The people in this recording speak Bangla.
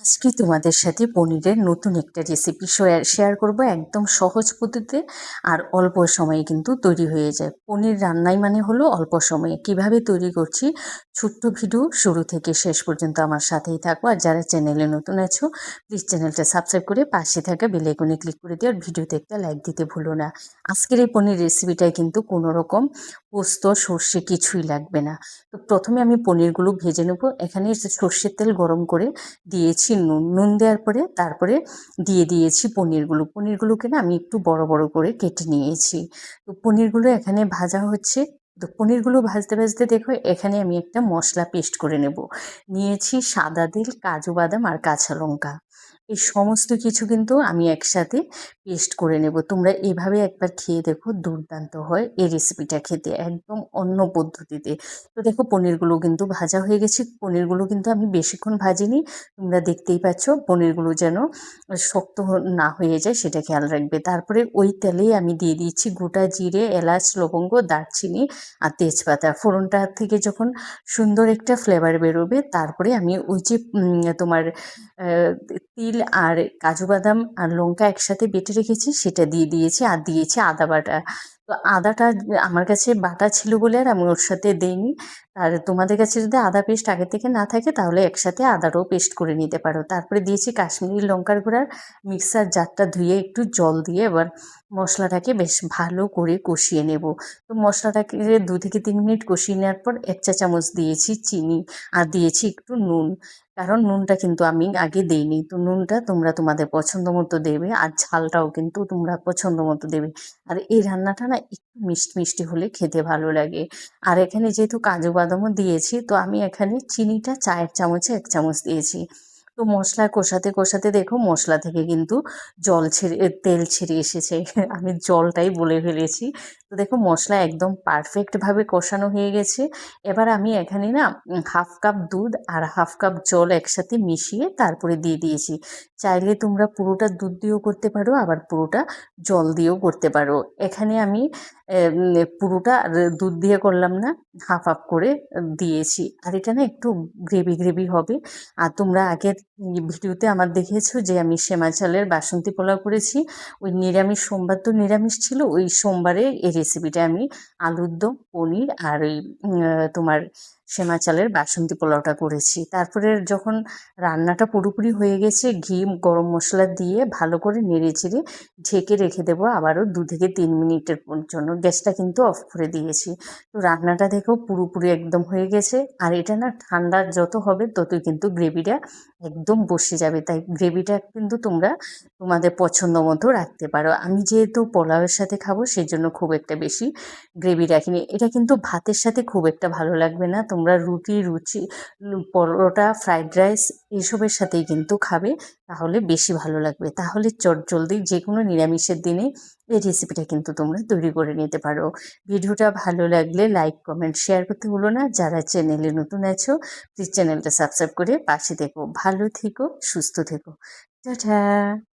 আজকে তোমাদের সাথে পনিরের নতুন একটা রেসিপি শেয়ার করব, একদম সহজ পদ্ধতিতে আর অল্প সময়ে কিন্তু তৈরি হয়ে যায়। পনির রান্নাই মানে হলো অল্প সময়ে। কিভাবে তৈরি করছি ছোট্ট ভিডিও, শুরু থেকে শেষ পর্যন্ত আমার সাথেই থাকো। আর যারা চ্যানেলে নতুন আছো প্লিজ চ্যানেলটা সাবস্ক্রাইব করে পাশে থাকা বেল আইকনে ক্লিক করে দিও, আর ভিডিওতে একটা লাইক দিতে ভুলো না। আজকের এই পনির রেসিপিটায় কিন্তু কোনো রকম পোস্ত সর্ষে কিছুই লাগবে না। তো প্রথমে আমি পনিরগুলো ভেজে নেব। এখানে সর্ষের তেল গরম করে দিয়েছি নুন। নুন দেওয়ার পরে তারপরে দিয়ে দিয়েছি পনিরগুলোকে না আমি একটু বড় বড় করে কেটে নিয়েছি। তো পনিরগুলো এখানে ভাজা হচ্ছে। তো পনিরগুলো ভাজতে ভাজতে দেখো এখানে আমি একটা মশলা পেস্ট করে নেব। নিয়েছি সাদা তিল, কাজু বাদাম আর কাঁচা লঙ্কা। এই সমস্ত কিছু কিন্তু আমি একসাথে পেস্ট করে নেব। তোমরা এভাবে একবার খেয়ে দেখো, দুর্দান্ত হয় এই রেসিপিটা খেতে, একদম অন্য পদ্ধতিতে। তো দেখো পনিরগুলো কিন্তু ভাজা হয়ে গেছে। পনিরগুলো কিন্তু আমি বেশিক্ষণ ভাজিনি। তোমরা দেখতেই পাচ্ছ পনিরগুলো যেন শক্ত না হয়ে যায় সেটা খেয়াল রাখবে। তারপরে ওই তেলেই আমি দিয়ে দিচ্ছি গোটা জিরে, এলাচ, লবঙ্গ, দারচিনি আর তেজপাতা। ফোড়নটা থেকে যখন সুন্দর একটা ফ্লেভার বেরোবে তারপরে আমি ওই যে তোমার তিল আর কাজু বাদাম আর লঙ্কা একসাথে বেটে রেখেছি সেটা দিয়ে দিয়েছি, আর দিয়েছি আদা বাটা। তো আদাটা আমার কাছে বাটা ছিল বলে আর আমি ওর সাথে দেইনি। আর তোমাদের কাছে যদি আদা পেস্ট আগে থেকে না থাকে তাহলে একসাথে আদারও পেস্ট করে নিতে পারো। তারপরে দিয়েছি কাশ্মীরি লঙ্কার গুঁড়ার মিক্সার জারটা ধুয়ে একটু জল দিয়ে এবার মশলাটাকে বেশ ভালো করে কষিয়ে নেব। তো মশলাটাকে 2 থেকে 3 মিনিট কষিয়ে নেওয়ার পর 1 চা চামচ দিয়েছি চিনি আর দিয়েছি একটু নুন। কারণ নুনটা কিন্তু আমি আগে দেইনি। তো নুনটা তোমরা তোমাদের পছন্দ মতো দেবে, আর ঝালটাও কিন্তু তোমরা পছন্দ মতো দেবে। আর এই রান্নাটা না একটু মিষ্টি মিষ্টি হলে খেতে ভালো লাগে। আর এখানে যেহেতু কাজু বাদামও দিয়েছি তো আমি এখানে চিনিটা চায়ের চামচে 1 চামচ দিয়েছি। তো মশলা কষাতে কষাতে দেখো মশলা থেকে কিন্তু তেল ছেড়ে এসেছে। আমি জলটাই বলে ফেলেছি। তো দেখো মশলা একদম পারফেক্টভাবে কষানো হয়ে গেছে। এবার আমি এখানে না 1/2 কাপ দুধ আর 1/2 কাপ জল একসাথে মিশিয়ে তারপরে দিয়ে দিয়েছি। চাইলে তোমরা পুরোটা দুধ দিয়েও করতে পারো, আবার পুরোটা জল দিয়েও করতে পারো। এখানে আমি পুরোটা দুধ দিয়ে করলাম না, হাফ হাফ করে দিয়েছি। আর এটা না একটু গ্রেভি গ্রেভি হবে। আর তোমরা আগের ভিডিওতে আমার দেখেছো যে আমি সেমা চালের বাসন্তী পোলাও করেছি। ওই নিরামিষ সোমবার তো নিরামিষ ছিল, ওই সোমবারে এই রেসিপিটা আমি আলুর দম, পনির আর ওই তোমার সেমা চালের বাসন্তী পোলাওটা করেছি। তারপরে যখন রান্নাটা পুরোপুরি হয়ে গেছে ঘি গরম মশলা দিয়ে ভালো করে নেড়ে চেড়ে ঢেকে রেখে দেবো আবারও 2 থেকে 3 মিনিটের জন্য। গ্যাসটা কিন্তু অফ করে দিয়েছি। তো রান্নাটা দেখো পুরোপুরি একদম হয়ে গেছে। আর এটা না ঠান্ডা যত হবে ততই কিন্তু গ্রেভিটা একদম বসে যাবে। তাই গ্রেভিটা কিন্তু তোমরা তোমাদের পছন্দ মতো রাখতে পারো। আমি যেহেতু পোলাওয়ের সাথে খাবো সেই জন্য খুব একটা বেশি গ্রেভি রাখিনি। এটা কিন্তু ভাতের সাথে খুব একটা ভালো লাগবে না। তোমরা রুটি, পরোটা, ফ্রাইড রাইস এসবের সাথেই কিন্তু খাবে, তাহলে বেশি ভালো লাগবে। তাহলে চটজলদি যে কোনো নিরামিষের দিনে এই রেসিপিটা কিন্তু তোমরা তৈরি করে নিতে পারো। ভিডিওটা ভালো লাগলে লাইক, কমেন্ট, শেয়ার করতে ভুলো না। যারা চ্যানেলে নতুন আছো প্লিজ চ্যানেলটা সাবস্ক্রাইব করে পাশে থেকো। ভালো থেকো, সুস্থ থেকো। টাটা।